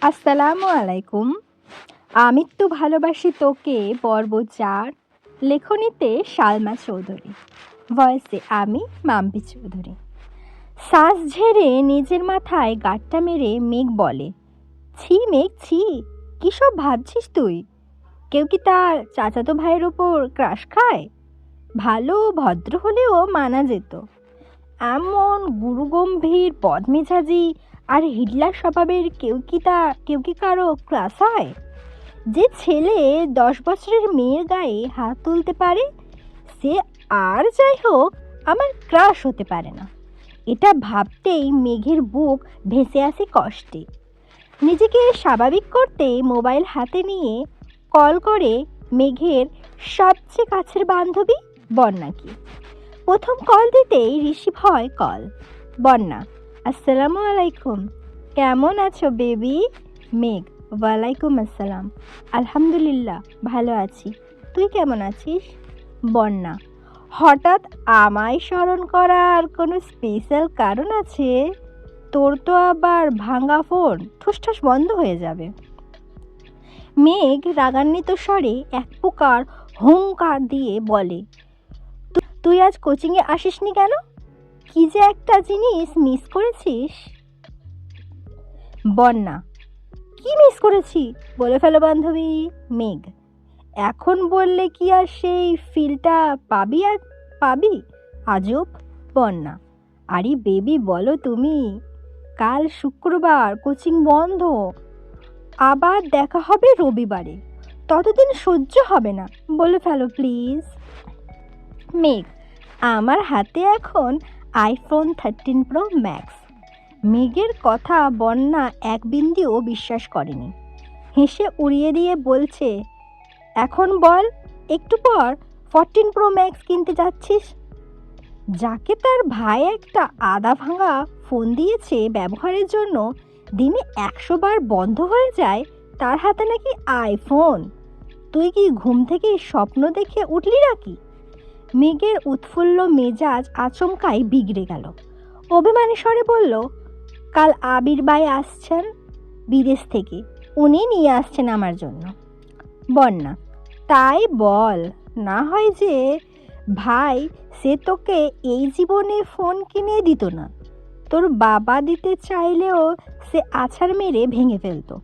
আসসালামু আলাইকুম। আমি তো ভালোবাসি তোকে পর্ব ৪, লেখনীতে সালমা চৌধুরী, ভয়েসে আমি মাম্পি চৌধুরী। শ্বাস ঝেড়ে নিজের মাথায় গাঁটটা মেরে মেঘ বলে, ছি মেঘ ছি, কী সব ভাবছিস তুই? কেউ কি তার চাচাতো ভাইয়ের ওপর ক্রাশ খায়? ভালো ভদ্র হলেও মানা যেত, এমন গুরুগম্ভীর বদমেজাজি আর হিটলার স্বভাবের কেউ কি কারো ক্লাস হয়? যে ছেলে 10 বছরের মেয়ের গায়ে হাত তুলতে পারে, সে আর যাই হোক আমার ক্রাশ হতে পারে না। এটা ভাবতেই মেঘের বুক ভেসে আসে কষ্টে। নিজেকে স্বাভাবিক করতে মোবাইল হাতে নিয়ে কল করে মেঘের সবচেয়ে কাছের বান্ধবী বন্যাকে। প্রথম কল দিতেই রিসিভ হয় কল। বন্যা, আসসালামু আলাইকুম, কেমন আছো বেবি? মেঘ, ওয়ালাইকুম আসসালাম, আলহামদুলিল্লাহ ভালো আছি, তুই কেমন আছিস? বন্যা, হঠাৎ আমায় স্মরণ করার কোনো স্পেশাল কারণ আছে? তোর তো আবার ভাঙা ফোন ঠুসঠাস বন্ধ হয়ে যাবে। মেঘ রাগান্বিত স্বরে এক প্রকার হুঙ্কার দিয়ে বলে, তুই আজ কোচিংয়ে আসিসনি কেন? কি যে একটা জিনিস মিস করেছিস। বন্যা, কি মিস করেছি বলে ফেলো বান্ধবী। মেঘ, এখন বললে কি আর সেই ফিলটা পাবি? আজব। বন্যা, আরে বেবি বলো তুমি, কাল শুক্রবার, কোচিং বন্ধ, আবার দেখা হবে রবিবারে, ততদিন সহ্য হবে না, বলে ফেলো প্লিজ। মেঘ, আমার হাতে এখন আইফোন 13 প্রো ম্যাক্স। মেঘের কথা বন্যা এক বিন্দুও বিশ্বাস করেনি। হেসে উড়িয়ে দিয়ে বলছে, এখন বল, একটু পর 14 প্রো ম্যাক্স কিনতে যাচ্ছিস? যাকে তার ভাই একটা আদা ভাঙা ফোন দিয়েছে ব্যবহারের জন্য, দিনে 100 বার বন্ধ হয়ে যায়, তার হাতে নাকি আইফোন। তুই কি ঘুম থেকে স্বপ্ন দেখে উঠলি নাকি? মেঘের উৎফুল্ল মেজাজ আচমকাই বিগড়ে গেল। অভিমানী স্বরে বলল, কাল আবির ভাই আসছেন বিদেশ থেকে, উনি নিয়ে আসছেন আমার জন্য। বন্যা, তাই বল, না হয় যে ভাই সে তোকে এই জীবনে ফোন কিনে দিত না, তোর বাবা দিতে চাইলেও সে আছাড় মেরে ভেঙে ফেলতো।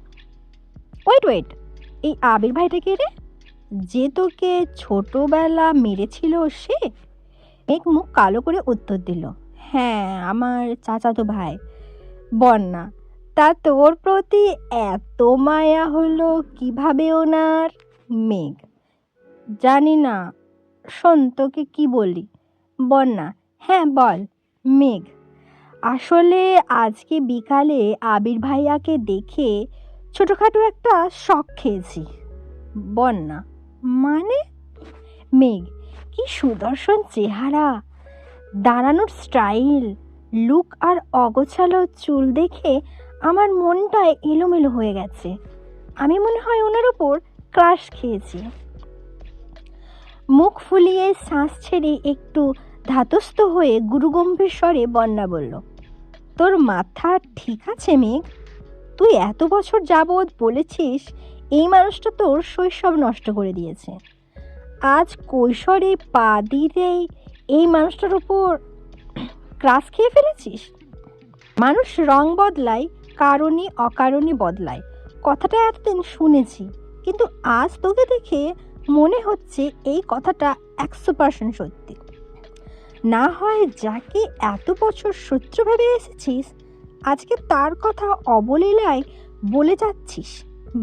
ওয়েট, এই আবির ভাইটা কে রে, যে তোকে ছোটবেলা মেরেছিল সে? এক মুখ কালো করে উত্তর দিল, হ্যাঁ, আমার চাচাতো ভাই। বন্যা, তা তোর প্রতি এত মায়া হলো কিভাবে ওনার? মেঘ, জানি না, শোন তোকে কি বলি। বন্যা, হ্যাঁ বল। মেঘ, আসলে আজকে বিকালে আবির ভাইয়াকে দেখে ছোটোখাটো একটা শক খেয়েছি। বন্যা, মানে? মেঘ, কি সুদর্শন চেহারা, দাঁড়ানোর স্টাইল, লুক আর অগোছালো চুল দেখে আমার মনটা এলোমেলো হয়ে গেছে। আমি মনে হয় ওনার ওপর ক্রাশ খেয়েছি। মুখ ফুলিয়ে শ্বাস ছেড়ে একটু ধাতস্থ হয়ে গুরুগম্ভীর স্বরে বন্যা বলল, তোর মাথা ঠিক আছে মেঘ? তুই এত বছর যাবৎ বলেছিস এই মানুষটা তোর শৈশব নষ্ট করে দিয়েছে, আজ কৈশোরে পা দিতেই এই মানুষটার উপর ক্রাশ খেয়ে ফেলেছিস। মানুষ রং বদলায়, কারণে অকারণে বদলায়, কথাটা এতদিন শুনেছি, কিন্তু আজ তোকে দেখে মনে হচ্ছে এই কথাটা 100% সত্যি। না হয় যাকে এত বছর শত্রু ভেবে এসেছিস, আজকে তার কথা অবলীলায় বলে যাচ্ছিস।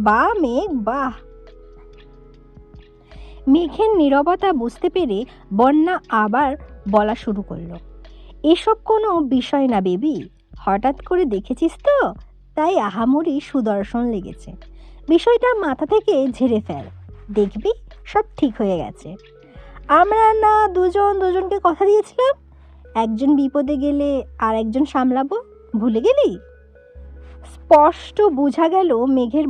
বাহ মেঘ, বাহ। মেঘের নীরবতা বুঝতে পেরে বন্যা আবার বলা শুরু করলো, এসব কোনো বিষয় না বেবি, হঠাৎ করে দেখেছিস তো, তাই আহামরি সুদর্শন লেগেছে। বিষয়টা মাথা থেকে ঝেড়ে ফেল, দেখবি সব ঠিক হয়ে গেছে। আমরা না দুজনকে কথা দিয়েছিলাম, একজন বিপদে গেলে আর একজন সামলাবো, ভুলে গেলি? স্পষ্ট বোঝা গেল মেঘের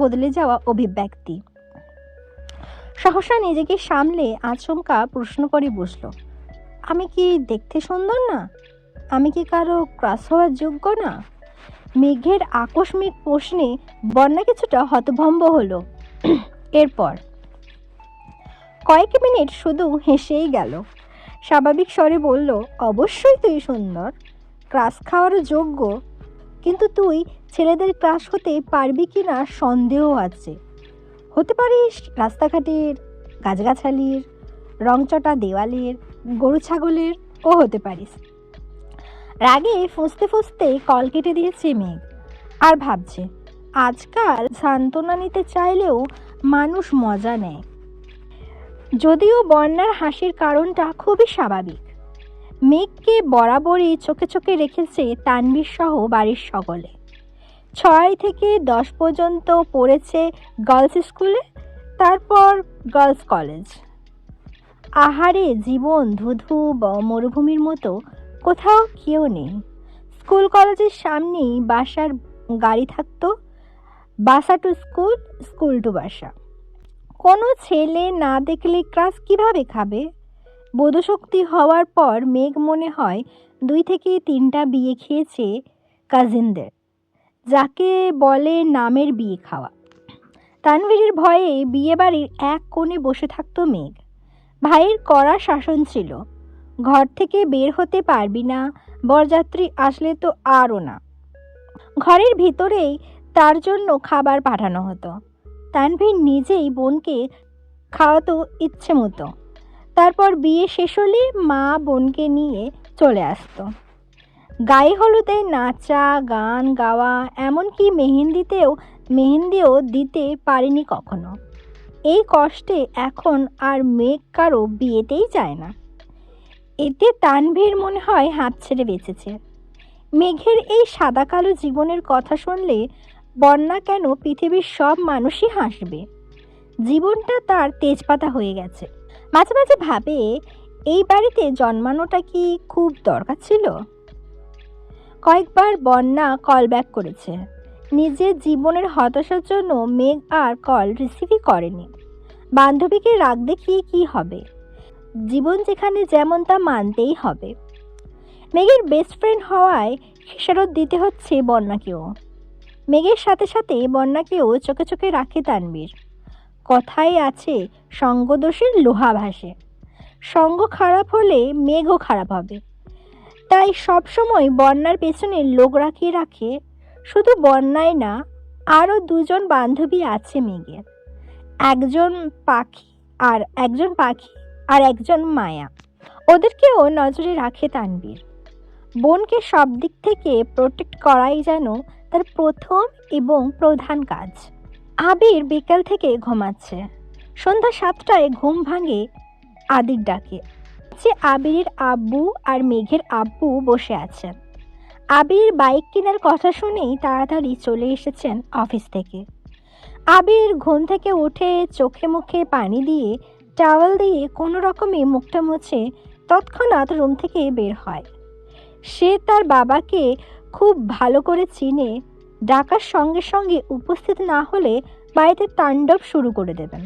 বদলে যাওয়া অভিব্যক্তি। সহসা নিজেকে সামলে আচমকা প্রশ্ন করে বসল, আমি কি দেখতে সুন্দর না? আমি কি কারো ক্রাশ হওয়ার যোগ্য না? মেঘের আকস্মিক প্রশ্নে বন্যা কিছুটা হতভম্ব হলো। এরপর কয়েক মিনিট শুধু হেসেই গেল। স্বাভাবিক স্বরে বলল, অবশ্যই তুই সুন্দর, ক্রাশ খাওয়ার যোগ্য, কিন্তু তুই ছেলেদের ক্রাশ হতে পারবি কি না সন্দেহ আছে। হতে পারিস রাস্তাঘাটের, গাছগাছালির, রংচটা দেওয়ালের, গরু ছাগলের, ও হতে পারিস। রাগে ফুঁসতে ফুঁসতে কল কেটে দিয়েছে মেঘ। আর ভাবছে, আজকাল সান্ত্বনা নিতে চাইলেও মানুষ মজা নেয়। যদিও বন্যার হাসির কারণটা খুবই স্বাভাবিক। মেঘকে বরাবরই চোখে চোখে রেখেছে তানভীর সহ বাড়ির সকলে। 6 থেকে 10 পর্যন্ত পড়েছে গার্লস স্কুলে, তারপর গার্লস কলেজ। আহারে জীবন ধুধু মরুভূমির মতো, কোথাও কেউ নেই। স্কুল কলেজের সামনেই বাসার গাড়ি থাকতো, বাসা টু স্কুল, স্কুল টু বাসা। কোনো ছেলে না দেখলে ক্লাস কিভাবে খাবে? বোধশক্তি হওয়ার পর মেঘ মনে হয় 2 থেকে 3টা বিয়ে খেয়েছে কাজিনদের, যাকে বলে নামের বিয়ে খাওয়া। তানভীরের ভয়ে বিয়ে বাড়ির এক কোণে বসে থাকতো মেঘ। ভাইয়ের কড়া শাসন ছিল, ঘর থেকে বের হতে পারবি না, বরযাত্রী আসলে তো আরও না। ঘরের ভিতরেই তার জন্য খাবার পাঠানো হতো। তানভীর নিজেই বোনকে খাওয়াতো ইচ্ছে মতো। তারপর বিয়ে শেষ হলে মা বোনকে নিয়ে চলে আসতো। গায়ে হলুদে নাচা, গান গাওয়া, এমনকি মেহেন্দিও দিতে পারেনি কখনো। এই কষ্টে এখন আর মেঘ কারো বিয়েতেই যায় না। এতে তানভীর মনে হয় হাঁপ ছেড়ে বেঁচেছে। মেঘের এই সাদা কালো জীবনের কথা শুনলে বন্যা কেন পৃথিবীর সব মানুষই হাসবে। জীবনটা তার তেজপাতা হয়ে গেছে। মাঝে মাঝে ভাবে, এই বাড়িতে জন্মানোটা কি খুব দরকার ছিল? কয়েকবার বন্যা কল ব্যাক করেছে। নিজের জীবনের হতাশার জন্য মেঘ আর কল রিসিভই করেনি। বান্ধবীকে রাগ দেখিয়ে কি হবে? জীবন যেখানে যেমন তা মানতেই হবে। মেঘের বেস্ট ফ্রেন্ড হওয়ায় খেসারত দিতে হচ্ছে বন্যাকেও। মেঘের সাথে সাথে বন্যাকেও চোখে চোখে রাখে তানভীর। কথাই আছে, সঙ্গদোষের লোহা ভাসে। সঙ্গ খারাপ হলে মেঘও খারাপ হবে। তাই সবসময় বন্যার পেছনে লোক রাখিয়ে রাখে। শুধু বন্যায় না, আরও 2জন বান্ধবী আছে মেঘের। একজন পাখি আর একজন মায়া। ওদেরকেও নজরে রাখে তানভীর। বোনকে সব দিক থেকে প্রোটেক্ট করাই যেন তার প্রথম এবং প্রধান কাজ। আবির বিকাল থেকে ঘুমাচ্ছে। সন্ধ্যা 7টায় ঘুম ভাঙে আদির ডাকে। যে আবিরের আব্বু আর মেঘের আব্বু বসে আছেন। আবির বাইক কেনার কথা শুনেই তাড়াতাড়ি চলে এসেছেন অফিস থেকে। আবির ঘুম থেকে উঠে চোখে মুখে পানি দিয়ে টাওয়াল দিয়ে কোনো রকমে মুখটা মুছে তৎক্ষণাৎ রুম থেকে বের হয়। সে তার বাবাকে খুব ভালো করে চিনে, ডাকার সঙ্গে সঙ্গে উপস্থিত না হলে বাড়িতে তাণ্ডব শুরু করে দেবেন।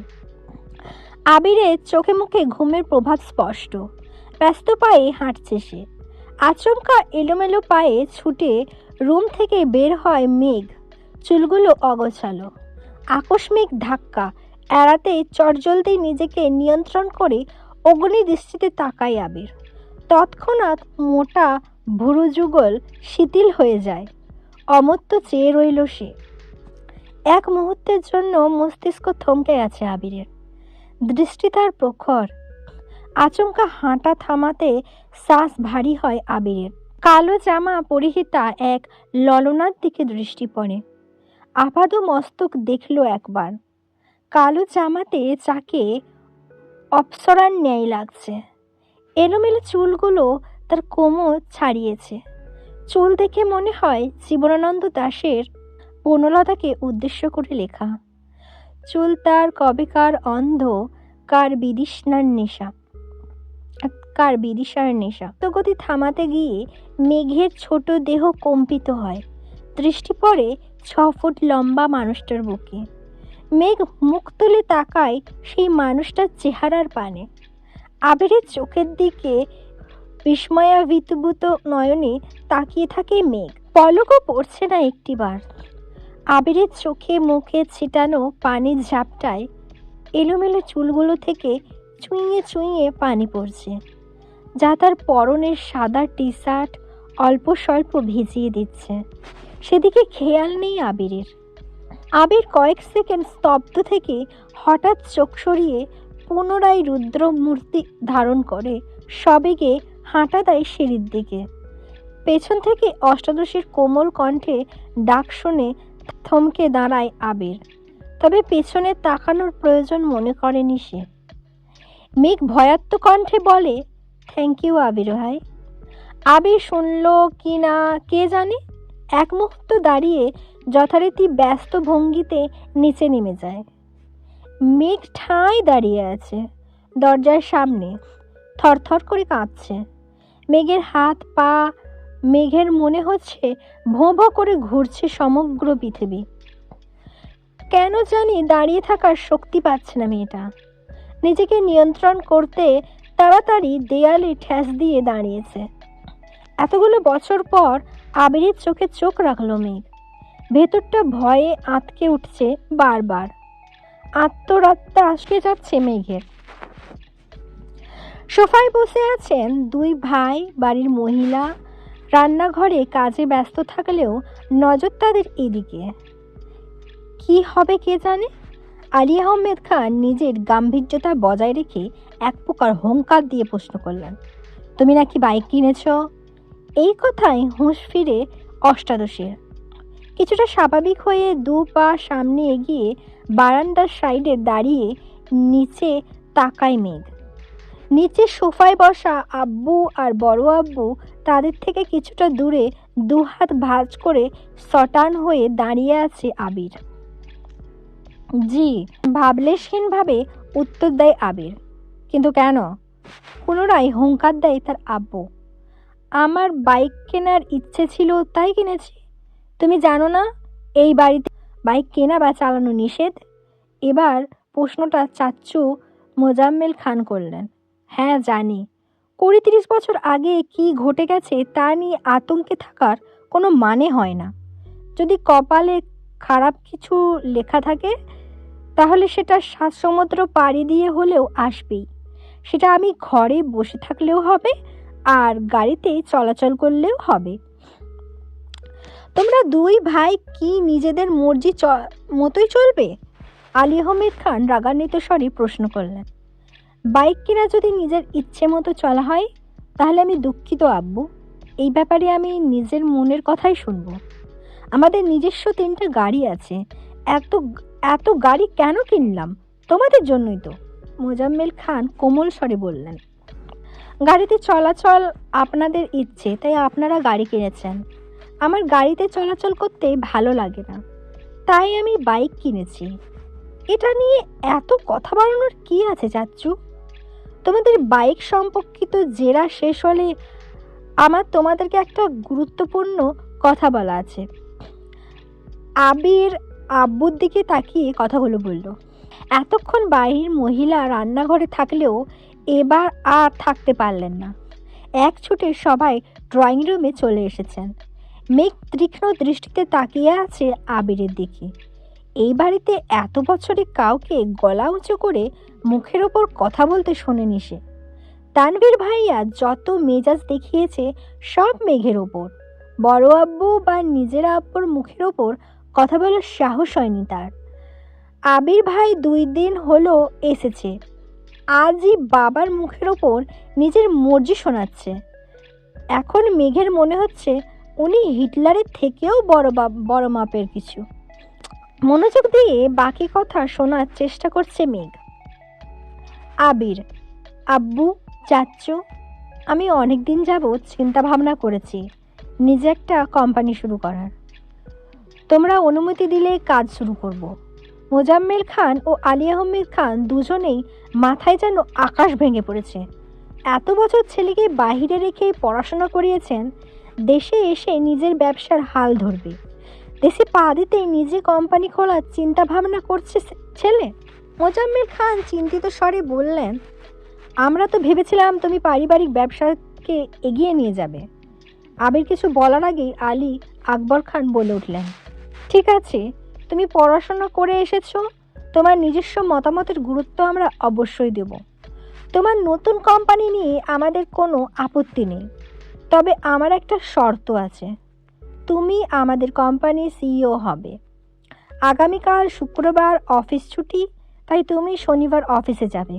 আবিরের চোখে মুখে ঘুমের প্রভাব স্পষ্ট। ব্যস্ত পায়ে হাঁটছে সে। আচমকা এলোমেলো পায়ে ছুটে রুম থেকে বের হয় মেঘ। চুলগুলো অগোছালো। আকস্মিক ধাক্কা এড়াতে চটজলদি নিজেকে নিয়ন্ত্রণ করে অগ্নি দৃষ্টিতে তাকায় আবির। তৎক্ষণাৎ মোটা ভুরু যুগল শিথিল হয়ে যায়। অমর্ত্য চেয়ে রইল সে। এক মুহূর্তের জন্য মস্তিষ্ক থমকে আছে আবিরের। দৃষ্টি তার প্রখর। আচমকা হাঁটা থামাতে শ্বাস ভারী হয় আবিরের। কালো জামা পরিহিতা এক ললনার দিকে দৃষ্টি পড়ে। আপাদ মস্তক দেখল একবার। কালো জামাতে যাকে অপ্সরার ন্যায় লাগছে। এলোমেলো চুলগুলো তার কোমর ছাড়িয়েছে। চুল দেখে মনে হয় জীবনানন্দ দাশের বনলতাকে উদ্দেশ্য করে লেখা। চুল তার কবেকার অন্ধ, কার বিদিশার নেশা। গতি থামাতে গিয়ে মেঘের ছোট দেহ কম্পিত হয়। দৃষ্টি পড়ে 6 ফুট লম্বা মানুষটার বুকে। মেঘ মুখ তুলে তাকায় সেই মানুষটার চেহারার পানে। আবিরের চোখের দিকে বিস্ময়াভিভূত নয়নে তাকিয়ে থাকে মেঘ। পলকও পড়ছে না একটিবার। আবিরের চোখে মুখে ছিটানো পানির ঝাপটায় এলোমেলো চুলগুলো থেকে চুইয়ে চুইয়ে পানি পড়ছে, যা তার পরনের সাদা টি শার্ট অল্প স্বল্প ভিজিয়ে দিচ্ছে। সেদিকে খেয়াল নেই আবিরের। আবির কয়েক সেকেন্ড স্তব্ধ থেকে হঠাৎ চোখ সরিয়ে পুনরায় রুদ্র মূর্তি ধারণ করে সবেগে হাঁটা দেয় সিঁড়ির দিকে। পেছন থেকে অষ্টাদশীর কোমল কণ্ঠে ডাক শুনে থমকে দাঁড়ায় আবির, তবে পেছনে তাকানোর প্রয়োজন মনে করেনি সে। মেঘ ভয়াত্ম কণ্ঠে বলে, থ্যাংক ইউ আবির ভাই। আবির শুনল কি না কে জানে, এক মুহূর্ত দাঁড়িয়ে যথারীতি ব্যস্ত ভঙ্গিতে নিচে নেমে যায়। মেঘ ঠাঁই দাঁড়িয়ে আছে দরজার সামনে, থরথর করে কাঁপছে। মেঘের হাত পা, মেঘের মনে হচ্ছে ভোঁ ভোঁ করে ঘুরছে সমগ্র পৃথিবী। কেন জানি দাঁড়িয়ে থাকার শক্তি পাচ্ছে না মেয়েটা। নিজেকে নিয়ন্ত্রণ করতে তাড়াতাড়ি দেয়ালে ঠেস দিয়ে দাঁড়িয়েছে। এতগুলো বছর পর আবিরের চোখে চোখ রাখলো মেঘ। ভেতরটা ভয়ে আঁতকে উঠছে বারবার। আত্মরাত্মা আটকে যাচ্ছে মেঘের। সোফায় বসে আছেন দুই ভাই, বাড়ির মহিলা রান্নাঘরে কাজে ব্যস্ত থাকলেও নজর তাদের এদিকে। কি হবে কে জানে। আলী আহমেদ খান নিজের গাম্ভীর্যতা বজায় রেখে এক প্রকার হুঙ্কার দিয়ে প্রশ্ন করলেন, তুমি নাকি বাইক কিনেছ? এই কথায় হুঁশ ফিরে অষ্টাদশীর। কিছুটা স্বাভাবিক হয়ে দু পা সামনে এগিয়ে বারান্দার সাইডে দাঁড়িয়ে নিচে তাকায় মেঘ। নিচে সোফায় বসা আব্বু আর বড় আব্বু তাদের থেকে কিছুটা দূরে দুহাত ভাঁজ করে সটান হয়ে দাঁড়িয়ে আছে আবির। জি, ভাবলেশহীনভাবে উত্তর দেয় আবির। কিন্তু কেন? পুনরায় হুঙ্কার দেয় তার আব্বু। আমার বাইক কেনার ইচ্ছে ছিল তাই কিনেছি। তুমি জানো না এই বাড়িতে বাইক কেনা বা চালানো নিষেধ? এবার প্রশ্নটা চাচ্চু মোজাম্মেল খান করলেন। হ্যাঁ জানি। 20-30 বছর আগে কি ঘটে গেছে তা নিয়ে আতঙ্কে থাকার কোনো মানে হয় না। যদি কপালে খারাপ কিছু লেখা থাকে তাহলে সেটা 7 সমুদ্র পাড়ি দিয়ে হলেও আসবেই। সেটা আমি ঘরে বসে থাকলেও হবে আর গাড়িতে চলাচল করলেও হবে। তোমরা দুই ভাই কি নিজেদের মর্জি মতোই চলবে? আলী আহমেদ খান রাগান্বিত স্বরে প্রশ্ন করলেন। বাইক কেনা যদি নিজের ইচ্ছে মতো চলা হয় তাহলে আমি দুঃখিত আব্বু। এই ব্যাপারে আমি নিজের মনের কথাই শুনব। আমাদের নিজস্ব 3টা গাড়ি আছে। এত এত গাড়ি কেন কিনলাম? তোমাদের জন্যই তো। মোজাম্মেল খান কোমল স্বরে বললেন। গাড়িতে চলাচল আপনাদের ইচ্ছে, তাই আপনারা গাড়ি কিনেছেন। আমার গাড়িতে চলাচল করতে ভালো লাগে না, তাই আমি বাইক কিনেছি। এটা নিয়ে এত কথা বাড়ানোর কি আছে চাচ্চু? তোমাদের বাইক সম্পর্কিত জেরা শেষ হলে আমার তোমাদেরকে একটা গুরুত্বপূর্ণ কথা বলা আছে। আবির আব্বুর দিকে তাকিয়ে কথাগুলো বলল। এতক্ষণ বাড়ির মহিলা রান্নাঘরে থাকলেও এবার আর থাকতে পারলেন না। এক ছুটে সবাই ড্রয়িং রুমে চলে এসেছেন। মেঘ তীক্ষ্ণ দৃষ্টিতে তাকিয়ে আছে আবিরের দিকে। এই বাড়িতে এত বছরে কাউকে গলা উঁচু করে মুখের ওপর কথা বলতে শোনেনি সে। তানভীর ভাইয়া যত মেজাজ দেখিয়েছে সব মেঘের ওপর। বড় আব্বু বা নিজের আব্বুর মুখের ওপর কথা বলার সাহস হয়নি তার। আবির ভাই 2 দিন হলো এসেছে, আজই বাবার মুখের ওপর নিজের মর্জি শোনাচ্ছে। এখন মেঘের মনে হচ্ছে উনি হিটলারের থেকেও বড় মাপের কিছু। মনোযোগ দিয়ে বাকি কথা শোনার চেষ্টা করছে মেঘ। আবির, আব্বু, চাচ্চু, আমি অনেক দিন যাবৎ চিন্তা ভাবনা করেছি নিজে একটা কোম্পানি শুরু করার। তোমরা অনুমতি দিলে কাজ শুরু করব। মোজাম্মেল খান ও আলী আহমেদ খান দুজনেই মাথায় যেন আকাশ ভেঙে পড়েছে। এত বছর ছেলেকে বাহিরে রেখে পড়াশোনা করিয়েছেন, দেশে এসে নিজের ব্যবসার হাল ধরবে। দেশে পা দিতেই নিজে কোম্পানি খোলার চিন্তা ভাবনা করছে ছেলে। মোজাম্মেল খান চিন্তিত স্বরে বললেন, আমরা তো ভেবেছিলাম তুমি পারিবারিক ব্যবসাকে এগিয়ে নিয়ে যাবে। আবির কিছু বলার আগেই আলী আকবর খান বলে উঠলেন। ঠিক আছে, তুমি পড়াশোনা করে এসেছো, তোমার নিজস্ব মতামতের গুরুত্ব আমরা অবশ্যই দেব। তোমার নতুন কোম্পানি নিয়ে আমাদের কোনো আপত্তি নেই, তবে আমার একটা শর্ত আছে। তুমি আমাদের কোম্পানির সিইও হবে। আগামীকাল শুক্রবার অফিস ছুটি, তাই তুমি শনিবার অফিসে যাবে।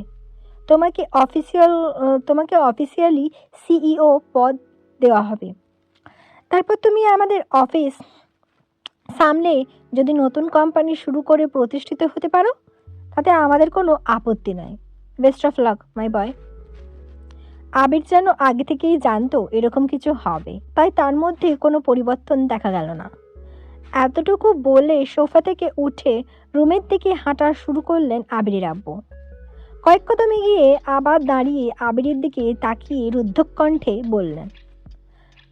তোমাকে অফিসিয়ালি সিইও পদ দেওয়া হবে। তারপর তুমি আমাদের অফিস সামলে যদি নতুন কোম্পানি শুরু করে প্রতিষ্ঠিত হতে পারো, তাতে আমাদের কোনো আপত্তি নাই। বেস্ট অফ লাক মাই বয়। আবির যেন আগে থেকেই জানতো এরকম কিছু হবে, তাই তার মধ্যে কোনো পরিবর্তন দেখা গেল না। এতটুকু বলে সোফা থেকে উঠে রুমের দিকে হাঁটা শুরু করলেন আবিরের আব্বু। কয়েক কদম এগিয়ে আবার দাঁড়িয়ে আবিরের দিকে তাকিয়ে রুদ্ধ কণ্ঠে বললেন,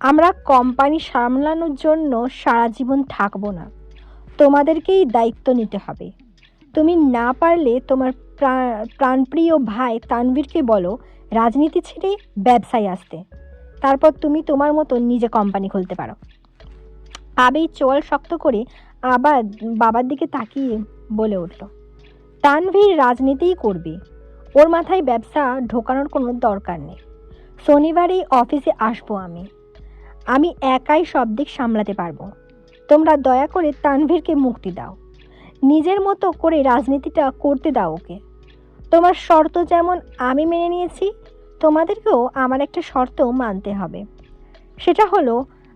আমরা কোম্পানি সামলানোর জন্য সারা জীবন থাকবো না, তোমাদেরকেই দায়িত্ব নিতে হবে। তুমি না পারলে তোমার প্রাণপ্রিয় ভাই তানভীরকে বলো রাজনীতি ছেড়ে ব্যবসায় আসতে, তারপর তুমি তোমার মতো নিজে কোম্পানি খুলতে পারো। আবির চোয়াল শক্ত করে আবার বাবার দিকে তাকিয়ে বলে উঠল, তানভীর রাজনীতিই করবে, ওর মাথায় ব্যবসা ঢোকানোর কোনো দরকার নেই। শনিবারেই অফিসে আসবো আমি একাই সব দিক সামলাতে পারবো। তোমরা দয়া করে তানভীরকে মুক্তি দাও, নিজের মতো করে রাজনীতিটা করতে দাও ওকে। তোমার শর্ত যেমন আমি মেনে নিয়েছি, তোমাদেরকেও আমার একটা শর্ত মানতে হবে। সেটা হলো,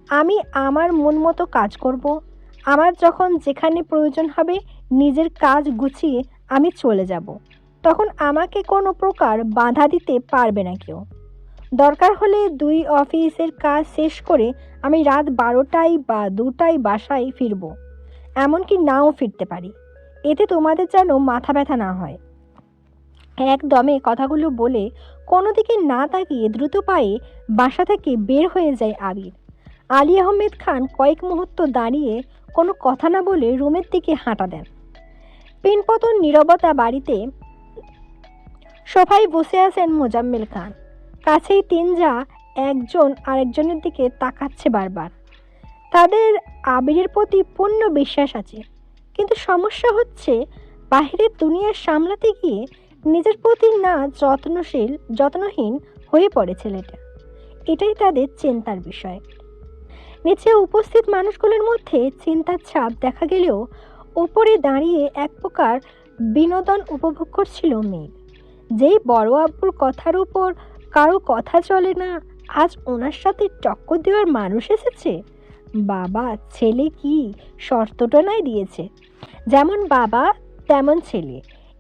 আমি আমার মন মতো কাজ করব। আমার যখন যেখানে প্রয়োজন হবে নিজের কাজ গুছিয়ে আমি চলে যাব, তখন আমাকে কোনো প্রকার বাধা দিতে পারবে না কেউ। দরকার হলে 2 অফিসের কাজ শেষ করে আমি রাত 12টায় বা 2টায় বাসায় ফিরব, এমনকি নাও ফিরতে পারি। এতে তোমাদের যেন মাথা ব্যথা না হয়। একদমে কথাগুলো বলে কোনো দিকে না তাকিয়ে দ্রুত পায়ে বাসা থেকে বের হয়ে যায় আবির। আলী আহমেদ খান কয়েক মুহূর্ত দাঁড়িয়ে কোনো কথা না বলে রুমের দিকে হাঁটা দেন। পিনপতন নীরবতা বাড়িতে। সোফায় বসে আছেন মোজাম্মেল খান। কাছেই 3 যা একজন আরেকজনের দিকে তাকাচ্ছে বারবার। তাদের আবিরের প্রতি পূর্ণ বিশ্বাস আছে, কিন্তু সমস্যা হচ্ছে বাহিরের দুনিয়া সামলাতে গিয়ে নিজের প্রতি না যত্নহীন হয়ে পড়ে ছেলেটা। এটাই তাদের চিন্তার বিষয়। নিচে উপস্থিত মানুষগুলোর মধ্যে চিন্তার ছাপ দেখা গেলেও উপরে দাঁড়িয়ে এক প্রকার বিনোদন উপভোগ করছিল মেঘ। যেই বড় আব্বুর কথার উপর কারো কথা চলে না, আজ ওনার সাথে টক্কর দেওয়ার মানুষ এসেছে। বাবা ছেলে কি শর্তটা নাই দিয়েছে, যেমন বাবা তেমন ছেলে।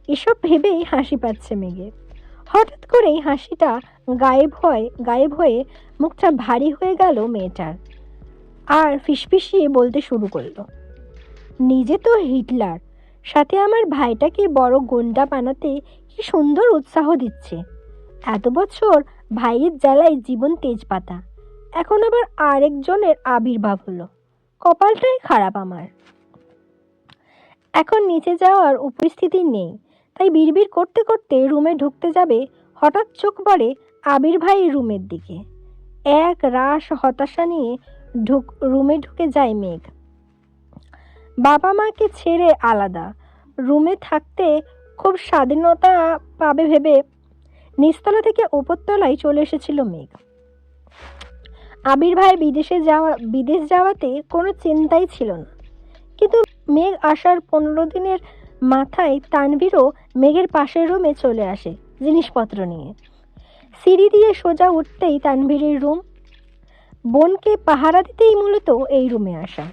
এসব ভেবেই হাসি পাচ্ছে মেঘের। হঠাৎ করেই হাসিটা গায়েব হয়ে মুখটা ভারী হয়ে গেল মেয়েটার, আর ফিসফিসিয়ে বলতে শুরু করলো, নিজে তো হিটলার, সাথে আমার ভাইটাকে বড় গুন্ডা বানাতে কি সুন্দর উৎসাহ দিচ্ছে। এত বছর ভাইয়ের জ্বালায় জীবন তেজপাতা, এখন আবার আরেকজনের আবির্ভাব হলো। কপালটাই খারাপ আমার। এখন নিচে যাওয়ার উপস্থিতি নেই, তাই বিড়বিড় করতে করতে রুমে ঢুকতে যাবে, হঠাৎ চোখ পড়ে আবির ভাইয়ের রুমের দিকে। এক রাশ হতাশা নিয়ে রুমে ঢুকে যায় মেঘ। বাবা মাকে ছেড়ে আলাদা রুমে থাকতে খুব স্বাধীনতা পাবে ভেবে নিচতলা থেকে উপরতলায় চলে এসেছিল মেঘ। আবির ভাই বিদেশ যাওয়াতে কোনো চিন্তাই ছিল না, কিন্তু মেঘ আসার 15 দিনের মাথায় তানভীরও মেঘের পাশের রুমে চলে আসে জিনিসপত্র নিয়ে। সিঁড়ি দিয়ে সোজা উঠতেই তানভীরের রুম। বোনকে পাহারা দিতেই মূলত এই রুমে আসা।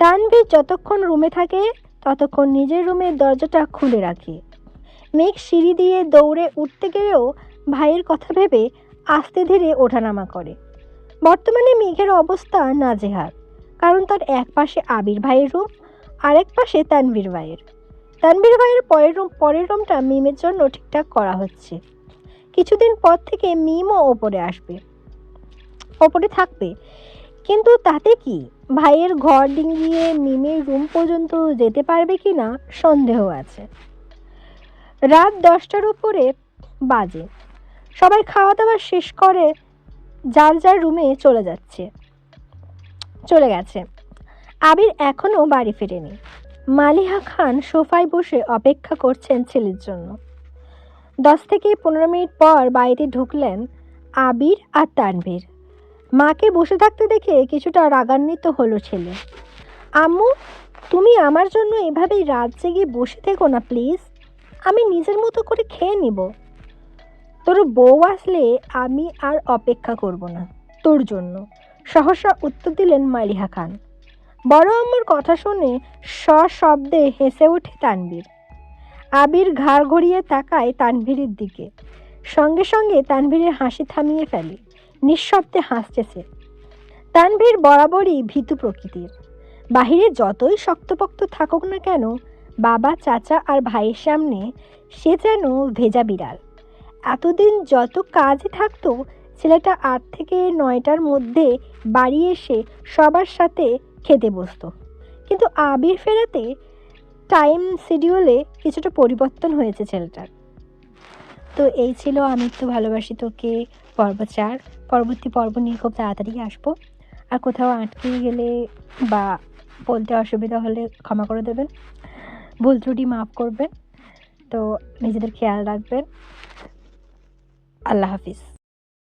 তানভীর যতক্ষণ রুমে থাকে ততক্ষণ নিজের রুমের দরজাটা খুলে রাখে। মেঘ সিঁড়ি দিয়ে দৌড়ে উঠতে গেলেও ভাইয়ের কথা ভেবে আস্তে ধীরে ওঠানামা করে। বর্তমানে মেঘের অবস্থা নাজেহাল, কারণ তার এক পাশে আবির ভাইয়ের রুম, আরেক পাশে তানভীর ভাইয়ের। তানভীর ভাইয়ের পরের রুমটা মিমের জন্য ঠিকঠাক করা হচ্ছে। কিছুদিন পর থেকে মিমও ওপরে থাকবে, কিন্তু তাতে কি ভাইয়ের ঘর ডিঙ্গিয়ে মিমের রুম পর্যন্ত যেতে পারবে কিনা সন্দেহ আছে। রাত 10টার উপরে বাজে। সবাই খাওয়া দাওয়া শেষ করে যার যার রুমে চলে যাচ্ছে। চলে গেছে। আবির এখনও বাড়ি ফেরেনি। মালিহা খান সোফায় বসে অপেক্ষা করছেন ছেলের জন্য। 10 থেকে 15 মিনিট পর বাড়িতে ঢুকলেন আবির আর তানভীর। মাকে বসে থাকতে দেখে কিছুটা রাগান্বিত হলো ছেলে। আম্মু, তুমি আমার জন্য এভাবেই রাত জেগে বসে থেকো না প্লিজ, আমি নিজের মতো করে খেয়ে নিব। তোর বউ আসলে আমি আর অপেক্ষা করব না তোর জন্য, সহসা উত্তর দিলেন মালিহা খান। বড় আম্মুর কথা শুনে সশব্দে হেসে ওঠে তানভীর। আবির ঘাড় ঘুরিয়ে তাকায় তানভীরের দিকে। সঙ্গে সঙ্গে তানভীরের হাসি থামিয়ে ফেলে। নিঃশব্দে হাসছে সে। তানভীর বরাবরই ভীতু প্রকৃতির। বাহিরে যতই শক্তপোক্ত থাকুক না কেন, বাবা, চাচা আর ভাইয়ের সামনে সে যেন ভেজা বিড়াল। এতদিন যত কাজে থাকতো, ছেলেটা 8 থেকে 9টার মধ্যে বাড়ি এসে সবার সাথে খেতে বসতো। কিন্তু আবির ফেরাতে টাইম শিডিউলে কিছুটা পরিবর্তন হয়েছে ছেলেটার। তো এই ছিল আমি তো ভালোবাসি তোকে পর্ব 4। পরবর্তী পর্ব নিয়ে খুব তাড়াতাড়ি আসবো। আর কোথাও আটকে গেলে বা বলতে অসুবিধা হলে ক্ষমা করে দেবেন, ভুল ত্রুটি মাফ করবেন। তো নিজেদের খেয়াল রাখবেন। আল্লাহ হাফিজ।